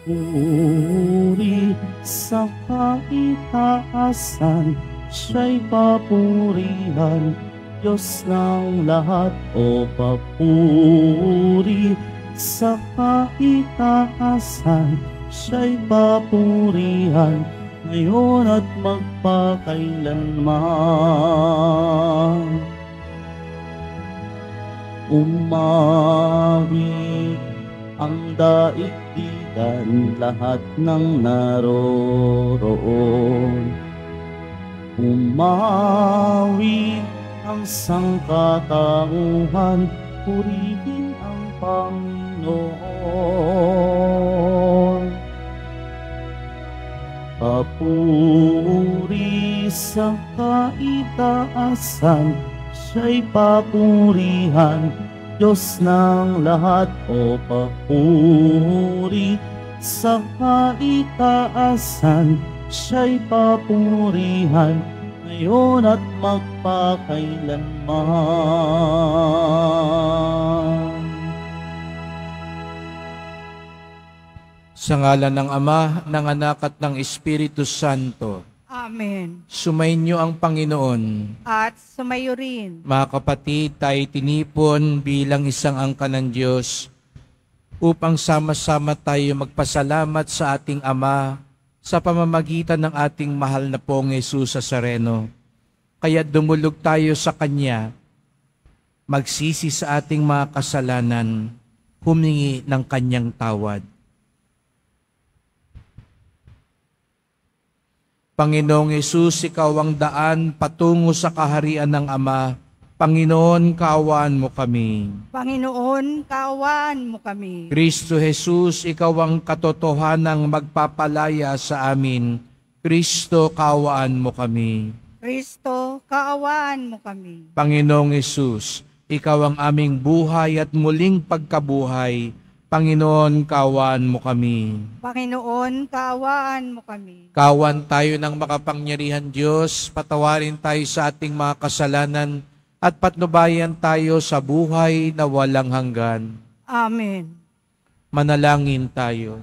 papuri sa kaitaasan, siya'y papurihan, Diyos ng lahat. O papuri sa kaitaasan, siya'y papurihan, ngayon at magpakailanman. Umawi ang daigdigan, lahat ng naroroon. Umawi ang sangkatauhan, purihin ang Panginoon. Papuri sa kaitaasan, siya'y papurihan, Diyos ng lahat. O papuri sa kaitaasan, siya'y papurihan, ngayon at magpakailanman. Sa ngalan ng Ama, ng Anak at ng Espiritu Santo. Amen. Sumainyo ang Panginoon. At sumayo rin. Mga kapatid, tayo tinipon bilang isang angkan ng Diyos upang sama-sama tayo magpasalamat sa ating Ama sa pamamagitan ng ating mahal na pong Jesus Nazareno. Kaya dumulog tayo sa Kanya, magsisi sa ating mga kasalanan, humingi ng Kanyang tawad. Panginoong Hesus, Ikaw ang daan patungo sa kaharian ng Ama. Panginoon, kaawaan mo kami. Panginoon, kaawaan mo kami. Kristo Jesus, Ikaw ang katotohanang magpapalaya sa amin. Kristo, kaawaan mo kami. Kristo, kaawaan mo kami. Panginoong Hesus, Ikaw ang aming buhay at muling pagkabuhay. Panginoon, kaawaan mo kami. Panginoon, kaawaan mo kami. Kawan tayo ng makapangyarihan Diyos, patawarin tayo sa ating mga kasalanan at patnubayan tayo sa buhay na walang hanggan. Amen. Manalangin tayo.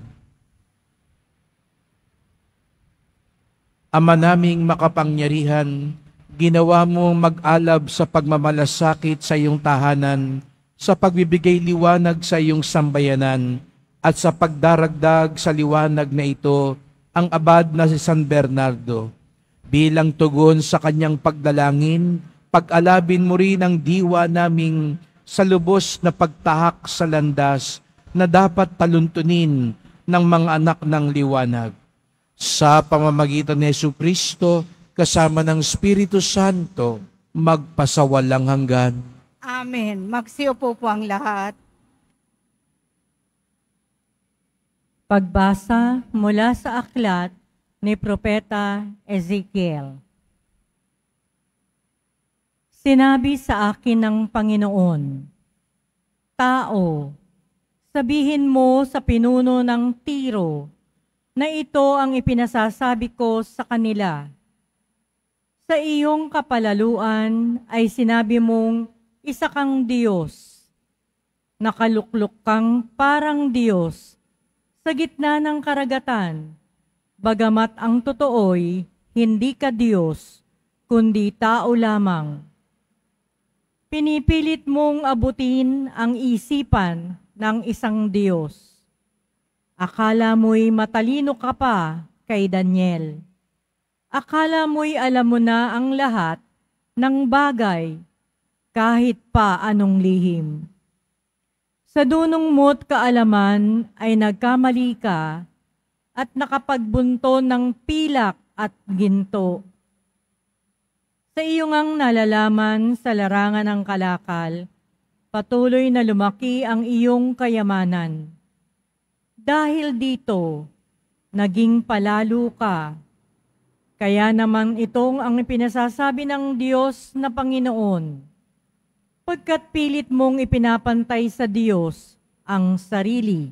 Ama naming makapangyarihan, ginawa mong mag-alab sa pagmamalasakit sa iyong tahanan, sa pagbibigay liwanag sa iyong sambayanan, at sa pagdaragdag sa liwanag na ito, ang abad na si San Bernardo. Bilang tugon sa kanyang pagdalangin, pag-alabin mo rin ang diwa naming sa lubos na pagtahak sa landas na dapat taluntunin ng mga anak ng liwanag. Sa pamamagitan ni Jesucristo, kasama ng Espiritu Santo, magpasawalang hanggan. Amen. Magsiupo po ang lahat. Pagbasa mula sa aklat ni Propeta Ezekiel. Sinabi sa akin ng Panginoon, Tao, sabihin mo sa pinuno ng Tiro na ito ang ipinasasabi ko sa kanila. Sa iyong kapalaluan ay sinabi mong isa kang Diyos, nakaluklok kang parang Diyos sa gitna ng karagatan, bagamat ang totoo'y hindi ka Diyos, kundi tao lamang. Pinipilit mong abutin ang isipan ng isang Diyos. Akala mo'y matalino ka pa kay Daniel. Akala mo'y alam mo na ang lahat ng bagay, kahit pa anong lihim. Sa dunong mo't kaalaman ay nagkamali ka at nakapagbunto ng pilak at ginto. Sa iyo ngang nalalaman sa larangan ng kalakal, patuloy na lumaki ang iyong kayamanan. Dahil dito, naging palalo ka. Kaya naman itong ang pinasasabi ng Diyos na Panginoon, pagkat pilit mong ipinapantay sa Diyos ang sarili.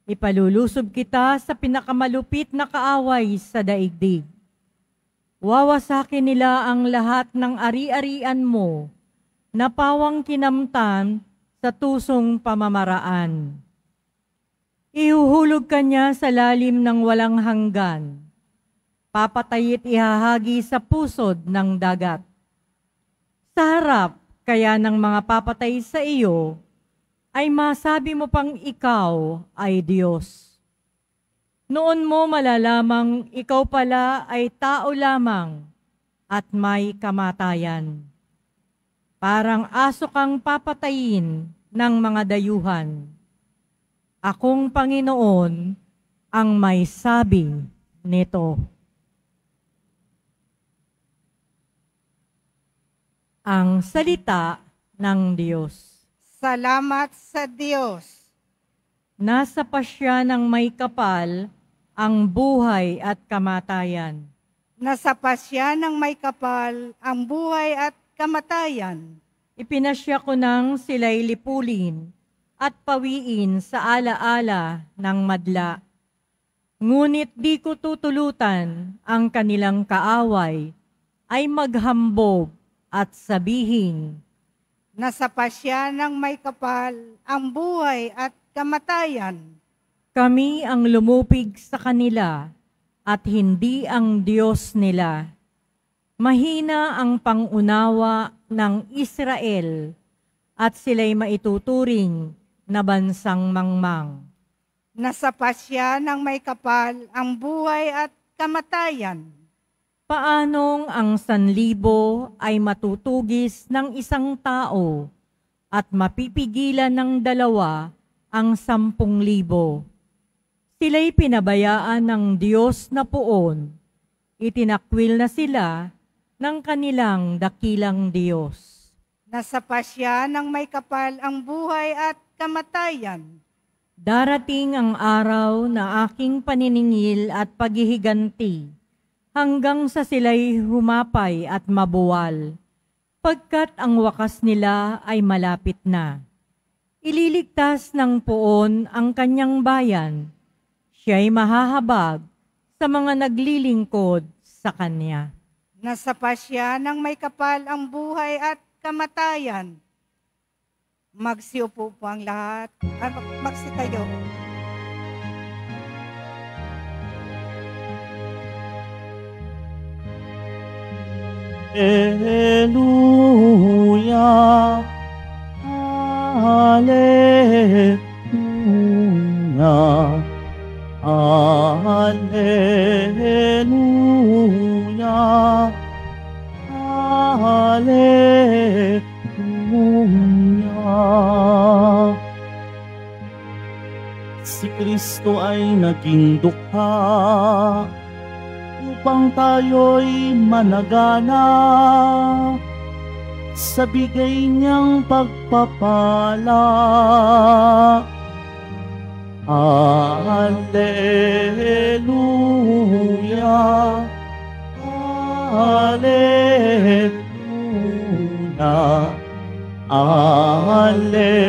Ipalulusob kita sa pinakamalupit na kaaway sa daigdig. Wawasakin nila ang lahat ng ari-arian mo na pawang kinamtan sa tusong pamamaraan. Ihuhulog ka niya sa lalim ng walang hanggan. Papatayit ihahagi sa pusod ng dagat. Sa harap kaya ng mga papatay sa iyo, ay masabi mo pang ikaw ay Diyos. Noon mo malalamang ikaw pala ay tao lamang at may kamatayan. Parang aso kang papatayin ng mga dayuhan. Akong Panginoon ang may sabi nito. Ang salita ng Diyos. Salamat sa Diyos. Nasa pasya ng may kapal ang buhay at kamatayan. Nasa pasya ng may kapal ang buhay at kamatayan. Ipinasya ko nang sila'y lipulin at pawiin sa alaala ng madla. Ngunit di ko tutulutan ang kanilang kaaway ay maghambog at sabihin, Nasa pasya ng may kapal ang buhay at kamatayan. kami ang lumupig sa kanila at hindi ang Diyos nila. Mahina ang pangunawa ng Israel at sila'y maituturing na bansang mangmang. Nasa pasya ng may kapal ang buhay at kamatayan. Paanong ang 1,000 ay matutugis ng isang tao at mapipigilan ng 2 ang 10,000? Sila'y pinabayaan ng Diyos na poon. Itinakwil na sila ng kanilang dakilang Diyos. Nasa pasya ng may kapal ang buhay at kamatayan. Darating ang araw na aking paniningil at paghihiganti, hanggang sa sila'y humapay at mabuwal, pagkat ang wakas nila ay malapit na. Ililigtas ng poon ang kanyang bayan, siya'y mahahabag sa mga naglilingkod sa kanya. Nasa pasya ng may kapal ang buhay at kamatayan. Magsiupo po ang lahat. Magsitayo. Alleluia, Alleluia, Alleluia, Alleluia. Si Kristo ay naging dukha upang tayo'y managana sa bigay niyang pagpapala. Alleluia, Alleluia, Alleluia,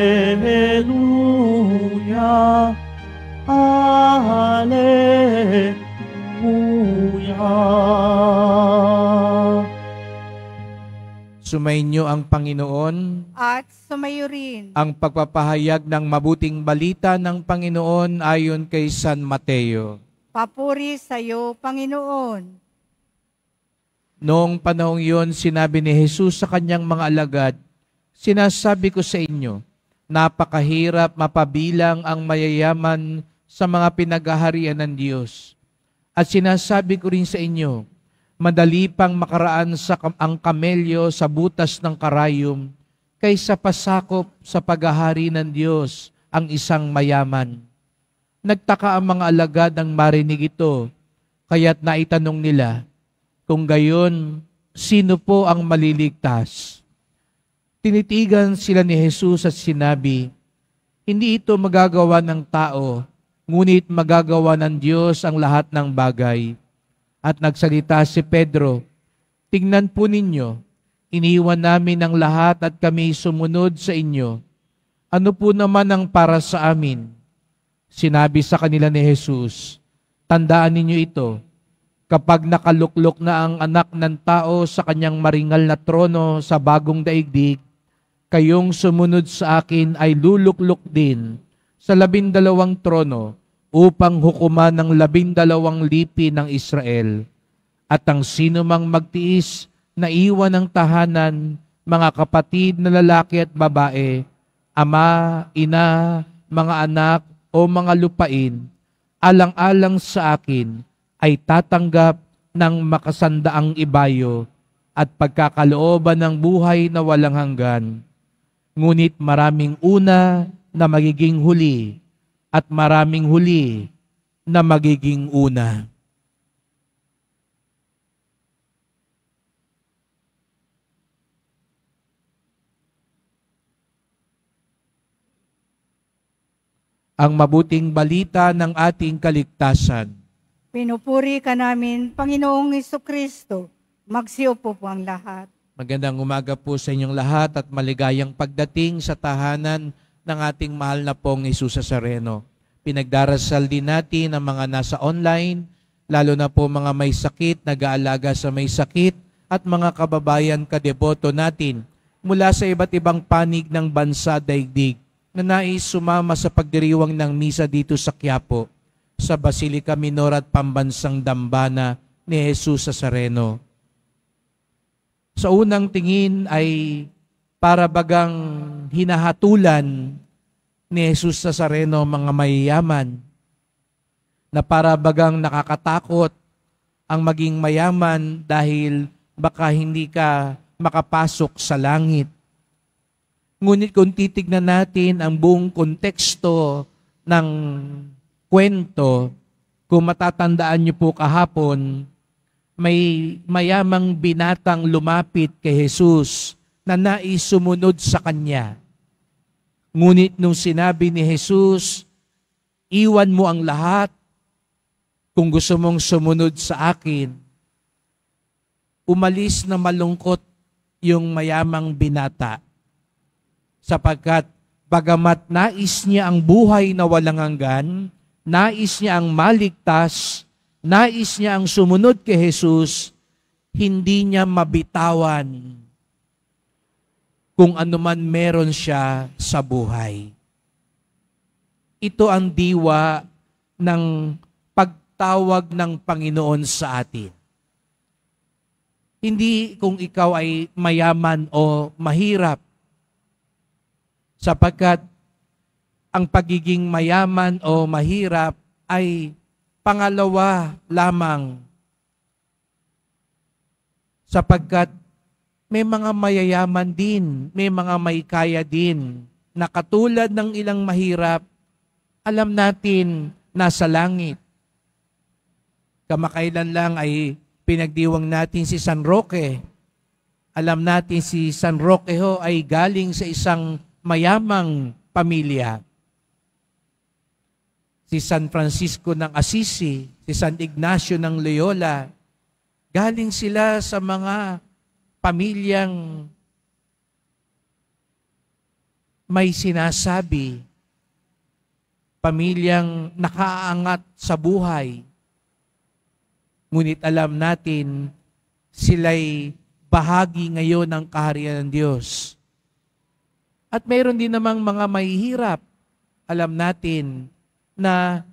Alleluia. Sumainyo ang Panginoon. At sumayo rin. Ang pagpapahayag ng mabuting balita ng Panginoon ayon kay San Mateo. Papuri sa iyo, Panginoon. Noong panahong iyon, sinabi ni Jesus sa kanyang mga alagad, "Sinasabi ko sa inyo, napakahirap mapabilang ang mayayaman sa mga pinagaharian ng Diyos. At sinasabi ko rin sa inyo, madali pang makaraan ang kamelyo sa butas ng karayom kaysa pasakop sa paghahari ng Diyos ang isang mayaman." Nagtaka ang mga alagad nang marinig ito, kaya't naitanong nila, kung gayon, sino po ang maliligtas? Tinitigan sila ni Jesus at sinabi, hindi ito magagawa ng tao, ngunit magagawa ng Diyos ang lahat ng bagay. At nagsalita si Pedro, tingnan po ninyo, iniwan namin ang lahat at kami sumunod sa inyo. Ano po naman ang para sa amin? Sinabi sa kanila ni Jesus, tandaan ninyo ito, kapag nakaluklok na ang anak ng tao sa kanyang maringal na trono sa bagong daigdig, kayong sumunod sa akin ay luluklok din sa 12 trono upang hukuman ng 12 lipi ng Israel. At ang sino mang magtiis na iwan ng tahanan, mga kapatid na lalaki at babae, ama, ina, mga anak o mga lupain, alang-alang sa akin, ay tatanggap ng makasandaang ibayo at pagkakalooban ng buhay na walang hanggan. Ngunit maraming una na magiging huli at maraming huli na magiging una. Ang mabuting balita ng ating kaligtasan. Pinupuri ka namin, Panginoong Hesukristo. Magsiupo po ang lahat. Magandang umaga po sa inyong lahat at maligayang pagdating sa tahanan ng ating mahal na pong Jesus Nazareno. Pinagdarasal din natin ang mga nasa online, lalo na po mga may sakit, nag-aalaga sa may sakit, at mga kababayan kadeboto natin mula sa iba't ibang panig ng bansa daigdig na nais sumama sa pagdiriwang ng misa dito sa Quiapo, sa Basilica Minor at Pambansang Dambana ni Jesus Nazareno. Sa unang tingin ay para bagang hinahatulan ni Jesus Nazareno mga mayayaman, na para bagang nakakatakot ang maging mayaman dahil baka hindi ka makapasok sa langit. Ngunit kung titignan natin ang buong konteksto ng kwento, kung matatandaan niyo po kahapon, may mayamang binatang lumapit kay Jesus na nais sumunod sa kanya. Ngunit nung sinabi ni Jesus, iwan mo ang lahat kung gusto mong sumunod sa akin, umalis na malungkot yung mayamang binata. Sapagkat bagamat nais niya ang buhay na walang hanggan, nais niya ang maligtas, nais niya ang sumunod kay Jesus, hindi niya mabitawan kung anuman meron siya sa buhay. Ito ang diwa ng pagtawag ng Panginoon sa atin. Hindi kung ikaw ay mayaman o mahirap, sapagkat ang pagiging mayaman o mahirap ay pangalawa lamang. Sapagkat may mga mayayaman din, may mga may kaya din, na katulad ng ilang mahirap, alam natin nasa langit. Kamakailan lang ay pinagdiwang natin si San Roque. Alam natin si San Roque ho ay galing sa isang mayamang pamilya. Si San Francisco ng Assisi, si San Ignacio ng Loyola, galing sila sa mga pamilyang may sinasabi, pamilyang nakaangat sa buhay. Ngunit alam natin, sila'y bahagi ngayon ng kaharian ng Diyos. At mayroon din namang mga mahihirap. Alam natin na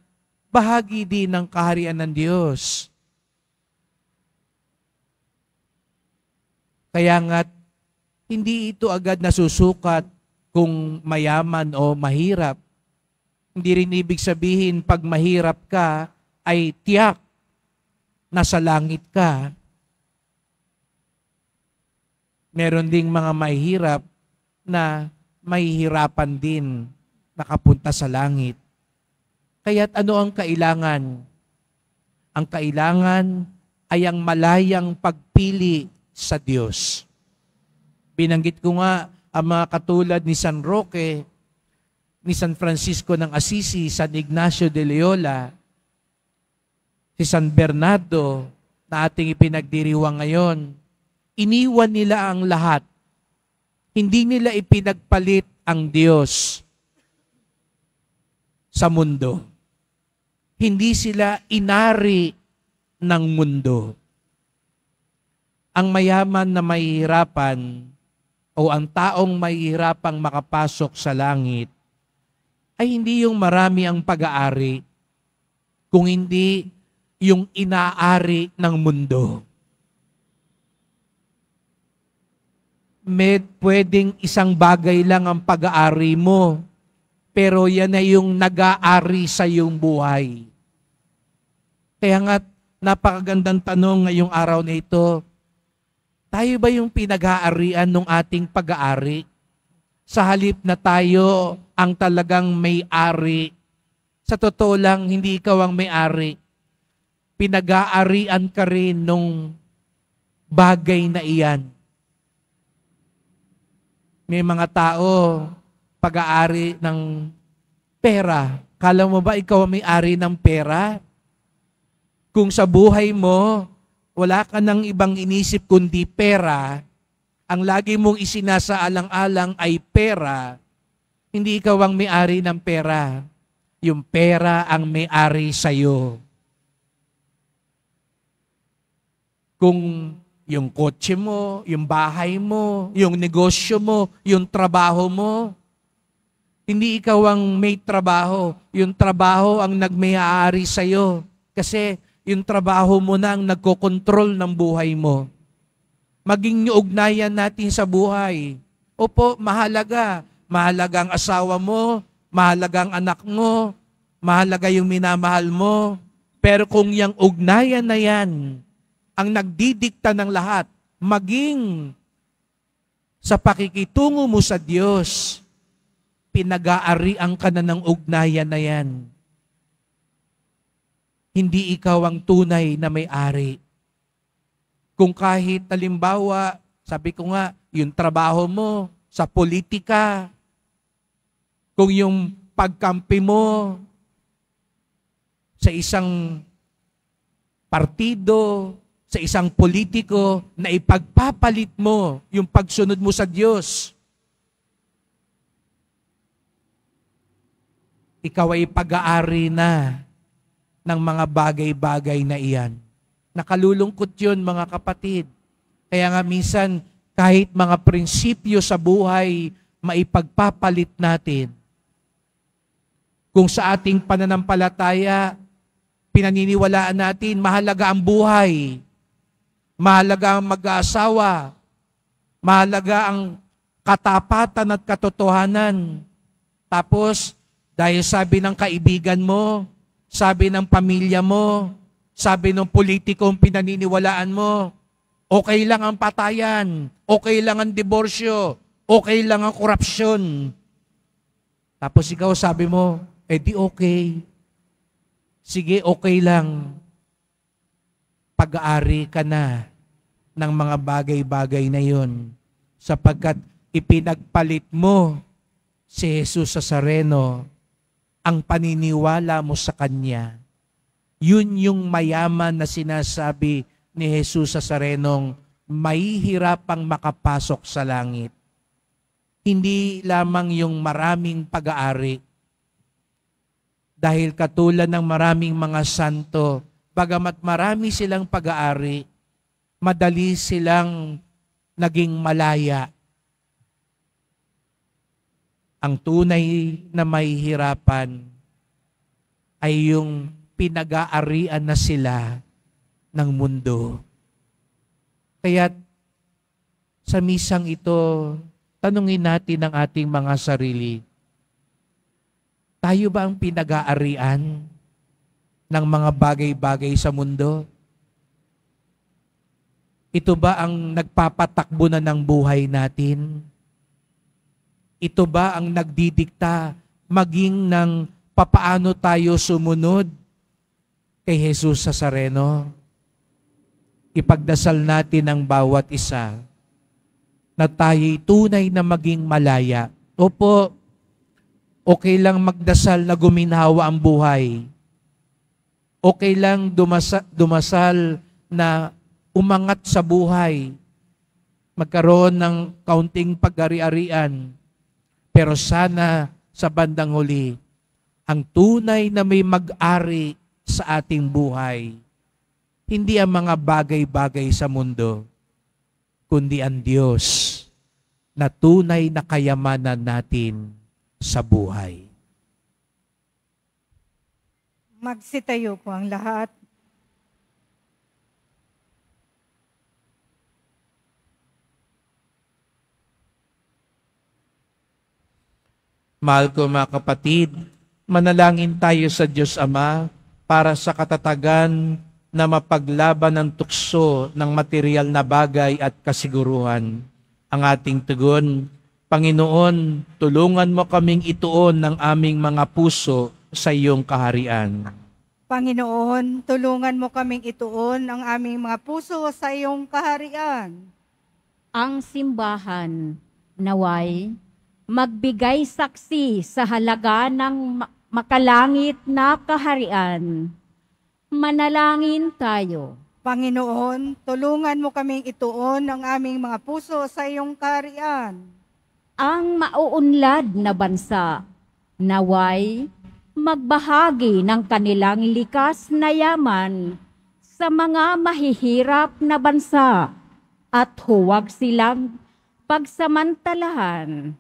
bahagi din ng kaharian ng Diyos. Kaya nga't hindi ito agad nasusukat kung mayaman o mahirap. Hindi rin ibig sabihin pag mahirap ka ay tiyak nasa langit ka. Meron ding mga mahirap na mahihirapan din nakapunta sa langit. Kaya't ano ang kailangan? Ang kailangan ay ang malayang pagpili sa Diyos. Binanggit ko nga ang mga katulad ni San Roque, ni San Francisco ng Assisi, San Ignacio de Loyola, si San Bernardo na ating ipinagdiriwang ngayon. Iniwan nila ang lahat. Hindi nila ipinagpalit ang Diyos sa mundo. Hindi sila inari ng mundo. Ang mayaman na mahihirapan o ang taong mahihirapang makapasok sa langit ay hindi yung marami ang pag-aari, kung hindi yung inaari ng mundo. Pwedeng isang bagay lang ang pag-aari mo, pero yan na yung nag-aari sa iyong buhay. Kaya nga, napakagandang tanong ngayong araw na ito, tayo ba yung pinag-aarian ng ating pag-aari? Sa halip na tayo ang talagang may-ari, sa totoo lang, hindi ikaw ang may-ari. Pinag-aarian ka rin nung bagay na iyan. May mga tao, pag-aari ng pera. Kala mo ba ikaw ang may-ari ng pera? Kung sa buhay mo, wala ka ng ibang inisip kundi pera, ang lagi mong isinasaalang-alang ay pera, hindi ikaw ang may-ari ng pera. Yung pera ang may-ari sa'yo. Kung yung kotse mo, yung bahay mo, yung negosyo mo, yung trabaho mo, hindi ikaw ang may trabaho. Yung trabaho ang nagmay-ari sa'yo. Kasi yung trabaho mo na ang nagkokontrol ng buhay mo. Maging yung ugnayan natin sa buhay. Opo, mahalaga. Mahalaga ang asawa mo, mahalaga ang anak mo, mahalaga yung minamahal mo. Pero kung yung ugnayan na yan ang nagdidikta ng lahat, maging sa pakikitungo mo sa Diyos, pinag-aarian ka na ng ugnayan na yan. Hindi ikaw ang tunay na may-ari. Kung kahit halimbawa, sabi ko nga, yung trabaho mo sa politika, kung yung pagkampi mo sa isang partido, sa isang politiko, na ipagpapalit mo yung pagsunod mo sa Diyos, ikaw ay pag-aari na ng mga bagay-bagay na iyan. Nakalulungkot yun, mga kapatid. Kaya nga minsan, kahit mga prinsipyo sa buhay, maipagpapalit natin. Kung sa ating pananampalataya, pinaniniwalaan natin, mahalaga ang buhay, mahalaga ang mag-aasawa, mahalaga ang katapatan at katotohanan. Tapos, dahil sabi ng kaibigan mo, sabi ng pamilya mo, sabi ng politikong pinaniniwalaan mo, okay lang ang patayan, okay lang ang diborsyo, okay lang ang korupsyon. Tapos ikaw sabi mo, di okay. Sige, okay lang. Pag-aari ka na ng mga bagay-bagay na yun sapagkat ipinagpalit mo si Jesus Nazareno, ang paniniwala mo sa Kanya. Yun yung mayaman na sinasabi ni Jesus Nazarenong mahihirapang makapasok sa langit. Hindi lamang yung maraming pag-aari. Dahil katulad ng maraming mga santo, bagamat marami silang pag-aari, madali silang naging malaya. Ang tunay na mahihirapan ay yung pinag-aarian na sila ng mundo. Kaya sa misang ito, tanungin natin ang ating mga sarili, tayo ba ang pinag-aarian ng mga bagay-bagay sa mundo? Ito ba ang nagpapatakbo na ng buhay natin? Ito ba ang nagdidikta maging ng papaano tayo sumunod kay Jesus Nazareno? Ipagdasal natin ang bawat isa na tayo'y tunay na maging malaya. Opo, okay lang magdasal na guminhawa ang buhay. Okay lang dumasal na umangat sa buhay. Magkaroon ng kaunting pag-ari-arian. Pero sana sa bandang huli, ang tunay na may mag-ari sa ating buhay, hindi ang mga bagay-bagay sa mundo, kundi ang Diyos na tunay na kayamanan natin sa buhay. Magsitayo po ang lahat. Mahal ko mga kapatid, manalangin tayo sa Diyos Ama para sa katatagan na mapaglaban ng tukso ng material na bagay at kasiguruhan. Ang ating tugon, Panginoon, tulungan mo kaming ituon ng aming mga puso sa iyong kaharian. Panginoon, tulungan mo kaming ituon ang aming mga puso sa iyong kaharian. Ang simbahan, naway, magbigay saksi sa halaga ng makalangit na kaharian. Manalangin tayo. Panginoon, tulungan mo kaming ituon ang aming mga puso sa iyong kaharian. Ang mauunlad na bansa, naway, magbahagi ng kanilang likas na yaman sa mga mahihirap na bansa at huwag silang pagsamantalahan.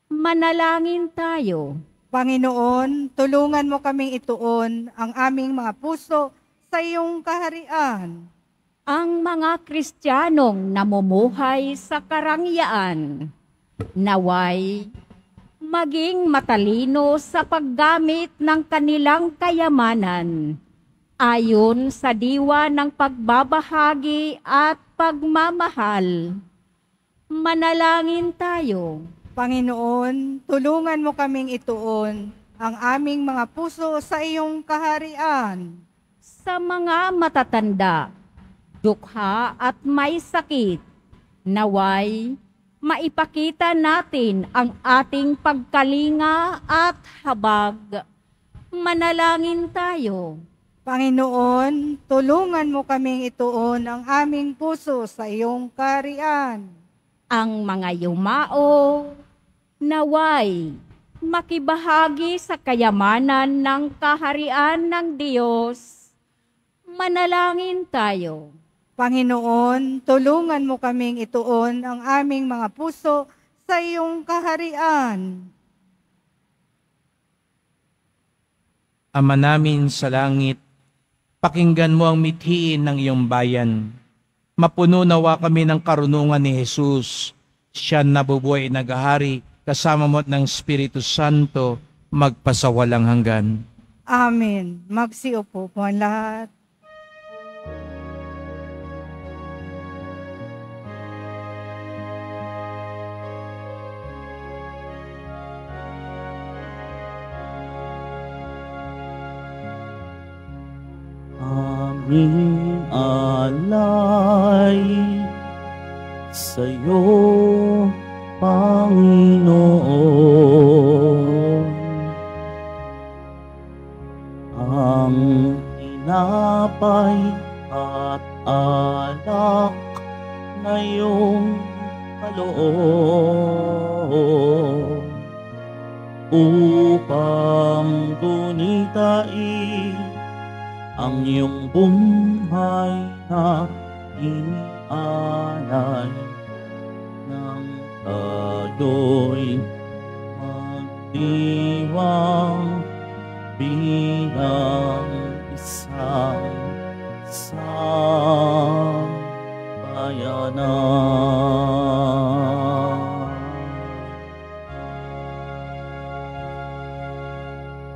Manalangin tayo. Panginoon, tulungan mo kaming ituon ang aming mga puso sa iyong kaharian. Ang mga Kristiyanong namumuhay sa karangyaan, naway, maging matalino sa paggamit ng kanilang kayamanan, ayon sa diwa ng pagbabahagi at pagmamahal. Manalangin tayo. Panginoon, tulungan mo kaming ituon ang aming mga puso sa iyong kaharian. Sa mga matatanda, dukha at may sakit, naway, maipakita natin ang ating pagkalinga at habag. Manalangin tayo. Panginoon, tulungan mo kaming ituon ang aming puso sa iyong kaharian. Ang mga yumao, naway, makibahagi sa kayamanan ng kaharian ng Diyos. Manalangin tayo. Panginoon, tulungan mo kaming ituon ang aming mga puso sa iyong kaharian. Ama namin sa langit, pakinggan mo ang mithiin ng iyong bayan. Mapuno nawa kami ng karunungan ni Jesus. Siya nabubuhay naghahari, kasama mo ng Espiritu Santo, magpasawalang hanggan. Amen. Magsiupo po ang lahat. Aming alay sa'yo, Panginoon. Ang tinapay at alak na iyong kaloob upang gunitain ang iyong buhay na inialay ng tayo'y magdiwang bilang isang sambayanan.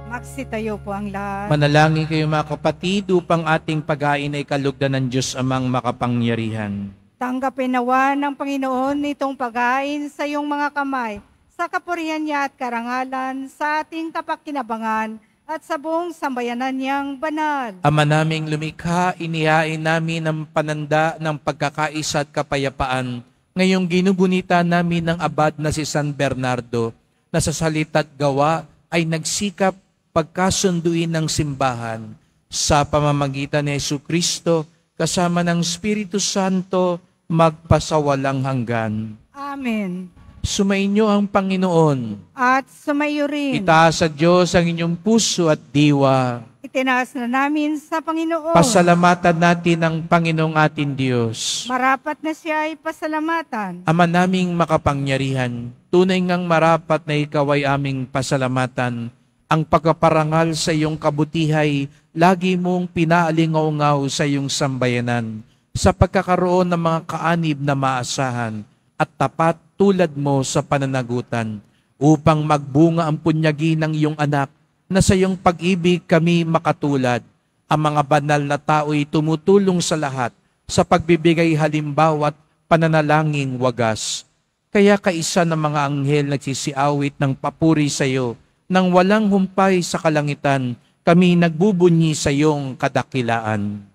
Magsitayo po ang lahat. Manalangin kayo mga kapatid upang ating paghain ay kalugdan ng Diyos Amang makapangyarihan. Tanggapin nawa ng Panginoon itong paghain sa iyong mga kamay, sa kapurihan niya at karangalan, sa ating kapakinabangan, at sa buong sambayanan niyang banal. Ama naming lumikha, inihain namin ang pananda ng pagkakaisa at kapayapaan. Ngayong ginugunita namin ng abad na si San Bernardo, na sa salita't gawa ay nagsikap pagkasunduin ng simbahan sa pamamagitan ni Jesucristo kasama ng Espiritu Santo magpasawalang hanggan. Amen. Sumainyo ang Panginoon. At sumayo rin. Itaas sa Diyos ang inyong puso at diwa. Itinaas na namin sa Panginoon. Pasalamatan natin ang Panginoong ating Diyos. Marapat na siya ay pasalamatan. Ama naming makapangyarihan, tunay ngang marapat na ikaw ay aming pasalamatan Ang pagkaparangal sa iyong kabutihay, lagi mong pinaalingaw-ngaw sa iyong sambayanan, sa pagkakaroon ng mga kaanib na maasahan at tapat tulad mo sa pananagutan, upang magbunga ang punyagi ng iyong anak, na sa iyong pag-ibig kami makatulad. Ang mga banal na tao'y tumutulong sa lahat, sa pagbibigay halimbawa at pananalangin wagas. Kaya kaisa ng mga anghel nagsisiawit ng papuri sa iyo, nang walang humpay sa kalangitan, kami nagbubunyi sa iyong kadakilaan.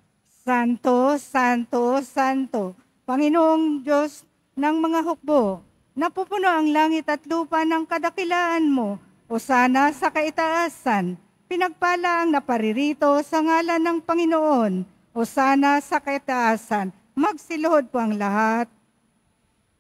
Santo, Santo, Santo, Panginoong Diyos ng mga hukbo, napupuno ang langit at lupa ng kadakilaan mo, o sana sa kaitaasan, pinagpala ang naparirito sa ngalan ng Panginoon, o sana sa kaitaasan, magsiluhod po ang lahat.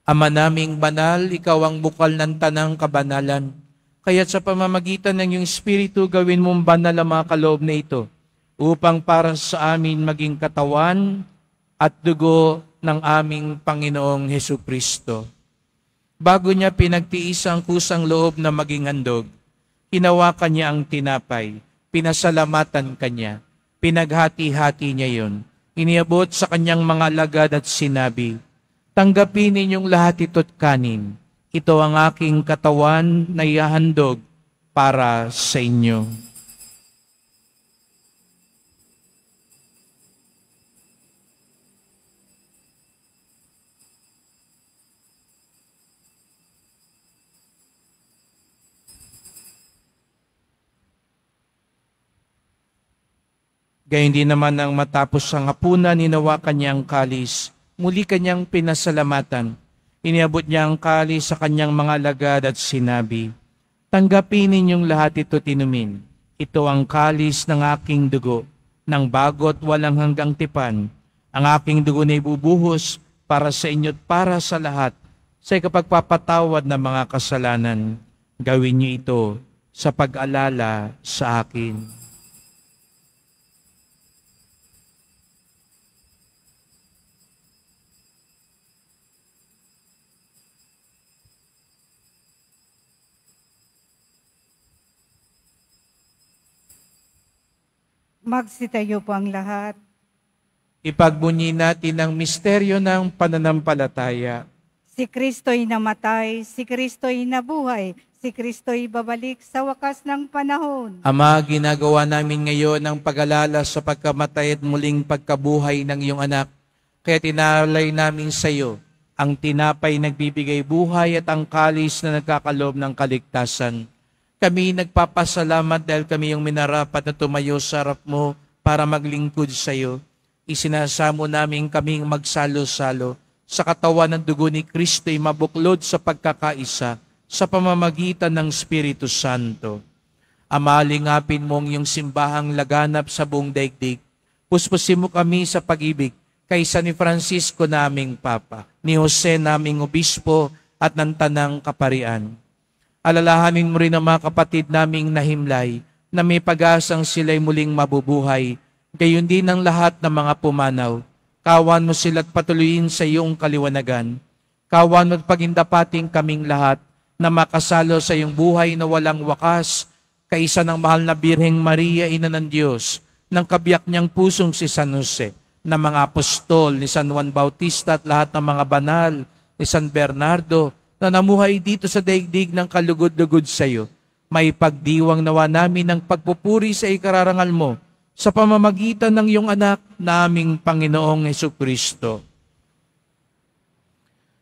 Ama naming banal, ikaw ang bukal ng tanang kabanalan. Kaya't sa pamamagitan ng iyong Espiritu, gawin mong banal ang mga kaloob na ito, upang para sa amin maging katawan at dugo ng aming Panginoong Hesukristo. Bago niya pinagtiis ang kusang loob na maging handog, hinawakan niya ang tinapay, pinasalamatan kanya, pinaghati-hati niya yon, iniabot sa kanyang mga alagad at sinabi, "Tanggapin ninyong lahat ito't kanin. Ito ang aking katawan na ihahandog para sa inyo." Gayun din naman nang matapos ang hapunan, hinawakan niya ang kalis. Muli kanyang pinasalamatan. Iniabot niya ang kalis sa kanyang mga alagad at sinabi, "Tanggapin ninyong lahat ito't inumin. Ito ang kalis ng aking dugo, ng bago't walang hanggang tipan. Ang aking dugo na ibubuhos para sa inyo't para sa lahat, sa ikapagpapatawad ng mga kasalanan. Gawin niyo ito sa pag-alala sa akin." Magsitayo po ang lahat. Ipagbunyi natin ang misteryo ng pananampalataya. Si Kristo'y namatay, si Kristo'y nabuhay, si Kristo'y babalik sa wakas ng panahon. Ama, ginagawa namin ngayon ang pag-alala sa pagkamatay at muling pagkabuhay ng iyong anak. Kaya tinalay namin sa iyo ang tinapay nagbibigay buhay at ang kalis na nagkakaloob ng kaligtasan. Kami nagpapasalamat dahil kami yung minarapat na tumayo sa harap mo para maglingkod sa iyo. Isinasamo namin kaming magsalo-salo sa katawan ng dugo ni Kristo'y mabuklod sa pagkakaisa sa pamamagitan ng Espiritu Santo. Ama, lingapin mong yung simbahang laganap sa buong daigdig. Puspusin mo kami sa pag-ibig kay San Francisco naming Papa, ni Jose naming Obispo at ng Tanang Kaparian. Alalahanin mo rin ang mga kapatid naming nahimlay na may pag-asang sila'y muling mabubuhay. Gayon din ang lahat ng mga pumanaw. Kawan mo sila't patuloyin sa iyong kaliwanagan. Kawan mo at pagindapating kaming lahat na makasalo sa iyong buhay na walang wakas, kaisa ng mahal na Birheng Maria, Ina ng Diyos, ng kabiyak niyang pusong si San Jose, ng mga apostol, ni San Juan Bautista at lahat ng mga banal, ni San Bernardo, na namuhay dito sa daigdig ng kalugod-lugod sa iyo. May pagdiwang nawa namin ng pagpupuri sa ikararangal mo sa pamamagitan ng iyong anak naming Panginoong Hesukristo.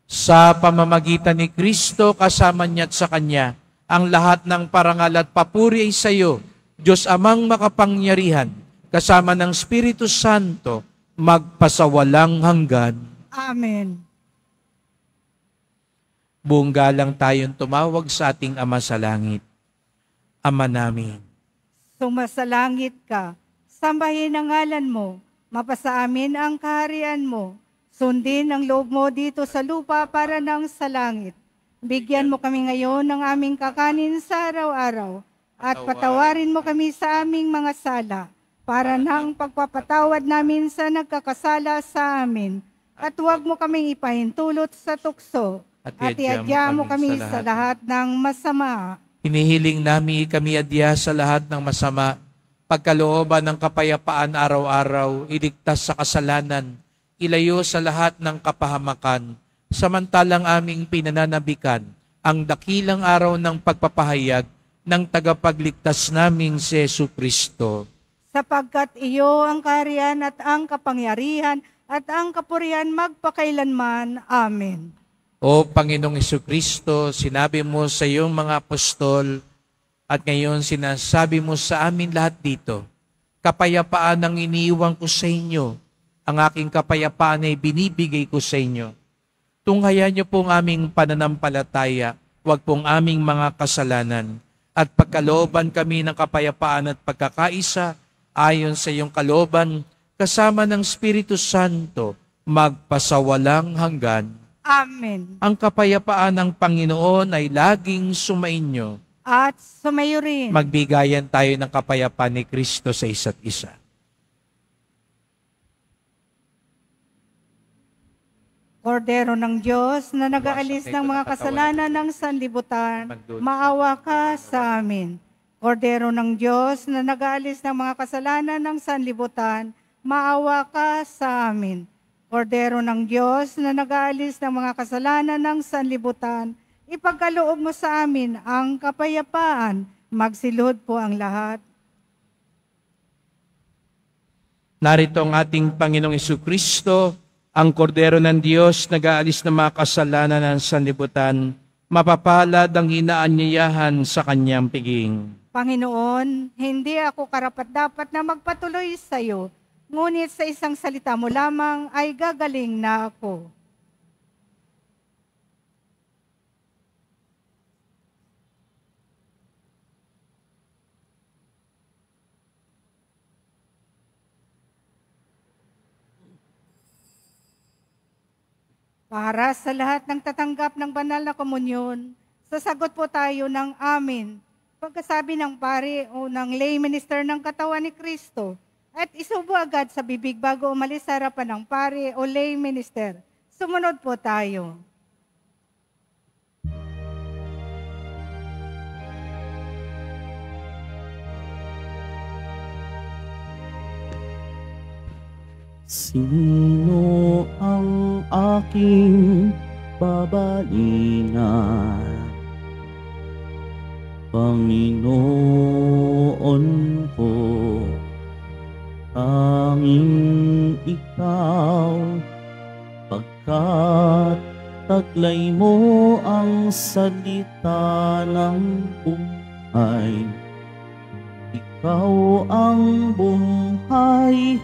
Sa pamamagitan ni Kristo, kasama niya at sa Kanya, ang lahat ng parangal at papuri ay sa iyo, Diyos Amang makapangyarihan, kasama ng Espiritu Santo, magpasawalang hanggan. Amen. Buong galang tayong tumawag sa ating Ama sa Langit. Ama namin, Sumasalangit ka, sambahin ang ngalan mo, mapasa amin ang kaharian mo, sundin ang loob mo dito sa lupa para nang sa langit. Bigyan mo kami ngayon ng aming kakanin sa araw-araw, at patawarin mo kami sa aming mga sala, para nang pagpapatawad namin sa nagkakasala sa amin, at huwag mo kaming ipahintulot sa tukso, at iadya mo kami sa lahat ng masama. Hinihiling namin kami adya sa lahat ng masama, pagkalooban ng kapayapaan araw-araw, iligtas sa kasalanan, ilayo sa lahat ng kapahamakan, samantalang aming pinananabikan ang dakilang araw ng pagpapahayag ng tagapagligtas naming si Jesucristo. Sapagkat iyo ang kaharian at ang kapangyarihan at ang kapurihan magpakailanman. Amen. O Panginoong Jesucristo, sinabi mo sa iyong mga apostol at ngayon sinasabi mo sa amin lahat dito, kapayapaan ang iniiwan ko sa inyo, ang aking kapayapaan ay binibigay ko sa inyo. Tunghayan niyo pong aming pananampalataya, huwag pong aming mga kasalanan, at pagkalooban kami ng kapayapaan at pagkakaisa ayon sa iyong kalooban, kasama ng Espiritu Santo, magpasawalang hanggan. Amen. Ang kapayapaan ng Panginoon ay laging sumainyo. At sumayo rin. Magbigayan tayo ng kapayapaan ni Kristo sa isa't isa. Kordero ng Diyos na nag-aalis ng mga kasalanan ng sanlibutan, maawa ka sa amin. Kordero ng Diyos na nag-aalis ng mga kasalanan ng sanlibutan, maawa ka sa amin. Kordero ng Diyos na nag-aalis ng mga kasalanan ng sanlibutan, ipagkaloob mo sa amin ang kapayapaan. Magsilhod po ang lahat. Narito ang ating Panginoong Jesucristo, ang Kordero ng Diyos na nag-aalis ng mga kasalanan ng sanlibutan, mapapalad ang inaanyayahan sa kanyang piging. Panginoon, hindi ako karapat-dapat na magpatuloy sa iyo, ngunit sa isang salita mo lamang ay gagaling na ako. Para sa lahat ng tatanggap ng banal na komunyon, sasagot po tayo ng amin. Pagkasabi ng pari o ng lay minister ng katawan ni Kristo, at isubo agad sa bibig bago umalis sa harapan ng pari o lay minister. Sumunod po tayo. Sino ang aking babalingan? Panginoon ko, tanging ikaw, pagkat taglay mo ang salita ng buhay. Ikaw ang buhay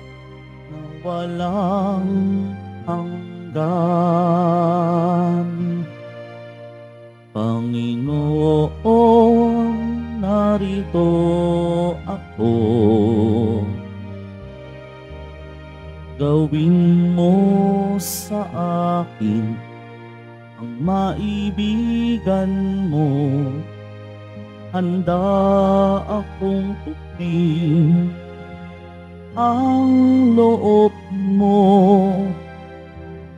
na walang hanggan. Panginoon, narito ako. Gawin mo sa akin ang maibigan mo. Handa akong tupin ang loob mo.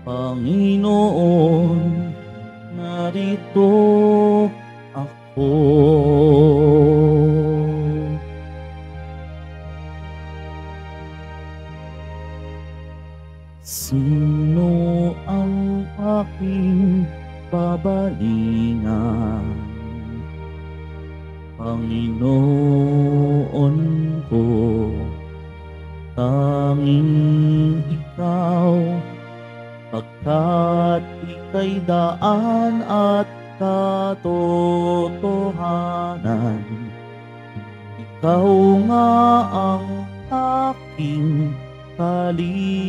Panginoon, narito ako. Sino ang aking babalingan? Panginoon ko, tanging ikaw, pagkat ika'y daan at katotohanan. Ikaw nga ang aking kaligtasan.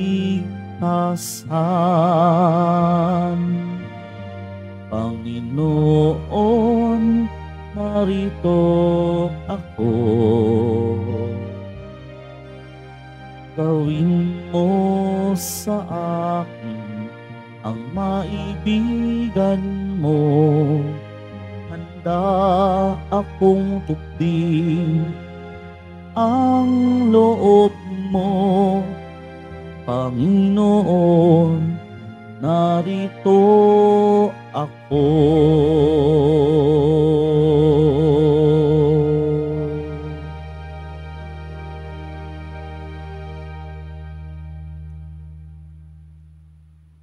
Panginoon, narito ako. Gawin mo sa akin ang maibigan mo. Handa akong tupdin ang loob mo. Panginoon, narito ako.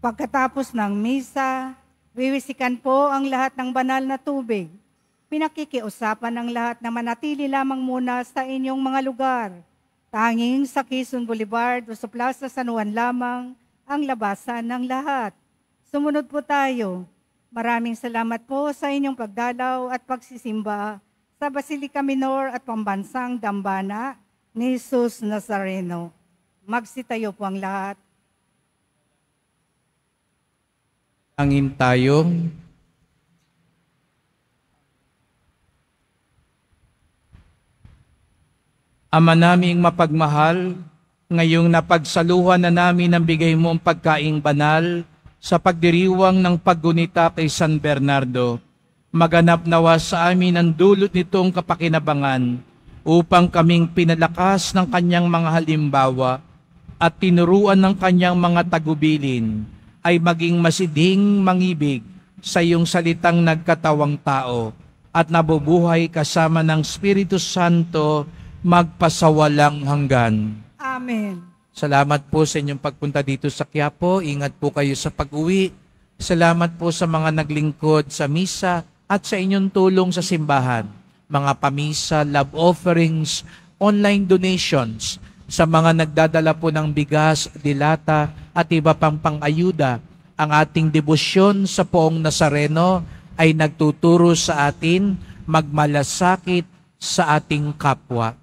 Pagkatapos ng misa, wiwisikan po ang lahat ng banal na tubig. Pinakikiusapan ng lahat na manatili lamang muna sa inyong mga lugar. Tanging sa Quezon Boulevard o sa Plaza San Juan lamang ang labasan ng lahat. Sumunod po tayo. Maraming salamat po sa inyong pagdalaw at pagsisimba sa Basilica Minor at Pambansang Dambana ni Jesus Nazareno. Magsitayo po ang lahat. Angin tayo. Ama naming mapagmahal, ngayong napagsaluhan na namin ang bigay mong pagkaing banal sa pagdiriwang ng paggunita kay San Bernardo, maganap nawa sa amin ang dulot nitong kapakinabangan upang kaming pinalakas ng kanyang mga halimbawa at tinuruan ng kanyang mga tagubilin ay maging masidhing mangibig sa iyong salitang nagkatawang tao at nabubuhay kasama ng Espiritu Santo magpasawalang hanggan. Amen. Salamat po sa inyong pagpunta dito sa Quiapo. Ingat po kayo sa pag-uwi. Salamat po sa mga naglingkod sa misa at sa inyong tulong sa simbahan. Mga pamisa, love offerings, online donations, sa mga nagdadala po ng bigas, dilata at iba pang pang-ayuda. Ang ating debosyon sa Poong Nazareno ay nagtuturo sa atin magmalasakit sa ating kapwa.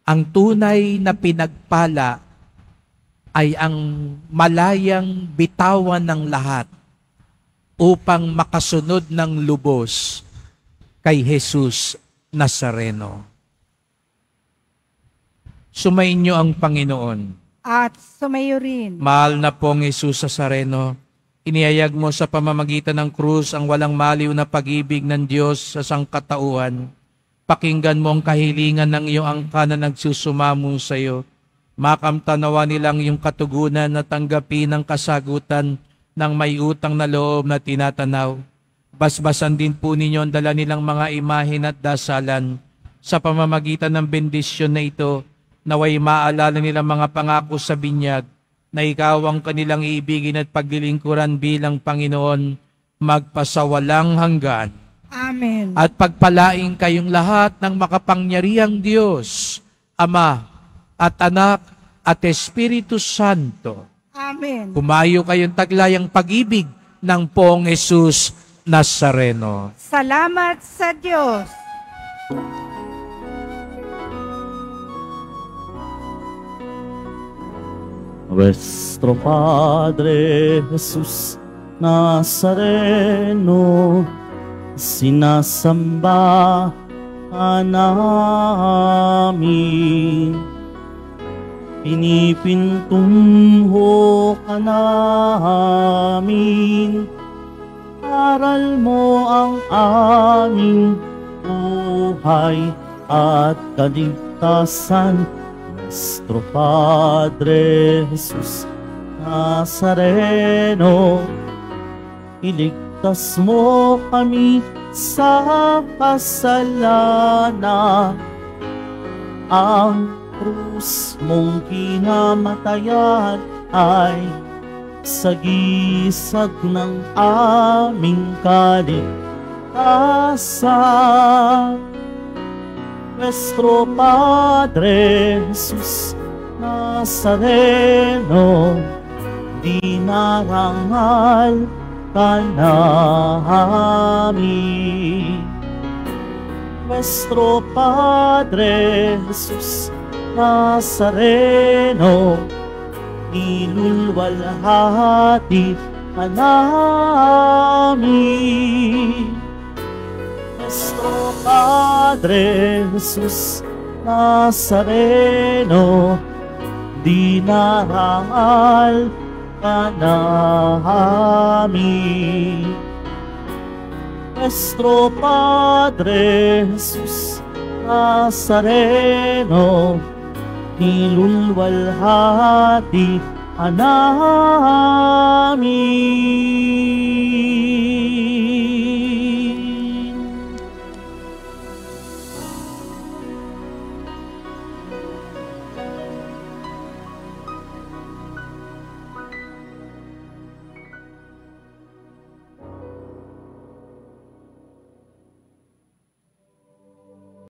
Ang tunay na pinagpala ay ang malayang bitawan ng lahat upang makasunod ng lubos kay Jesus Nazareno. Sumainyo ang Panginoon. At sumayo rin. Mahal na pong Jesus Nazareno, inihayag mo sa pamamagitan ng krus ang walang maliw na pag-ibig ng Diyos sa sangkatauhan. Pakinggan mo ang kahilingan ng iyong angka na nagsusumamo sa iyo. Makamtanawa nilang iyong katugunan na tanggapin ang kasagutan ng may utang na loob na tinatanaw. Basbasan din po ninyo ang dala nilang mga imahin at dasalan. Sa pamamagitan ng bendisyon na ito, naway maalala nilang mga pangako sa binyag na ikaw ang kanilang iibigin at paglilingkuran bilang Panginoon magpasawalang hanggan. Amen. At pagpalaing kayong lahat ng makapangyarihang Diyos, Ama at Anak at Espiritu Santo. Amen. Kumayo kayong taglayang pag-ibig ng Poong Jesus Nazareno. Salamat sa Diyos. Nuestro Padre Jesus Nazareno, sinasamba ka namin, pinipintumho ka namin, aral mo ang aming buhay at kaligtasan. Nuestro Padre Jesus Nazareno, iligtas mo kami sa kasalanan. Ang krus mong kinamatayan ay sagisag ng aming kaligtasan. Nuestro Padre Jesus Nazareno, dinarangal ka namin. Nuestro Padre Jesus Nazareno, nilulwalhati ka namin. Nuestro Padre Jesus Nazareno, dinarangal ka namin. Nuestro Padre Jesus Nazareno, nilulwalhati ka namin.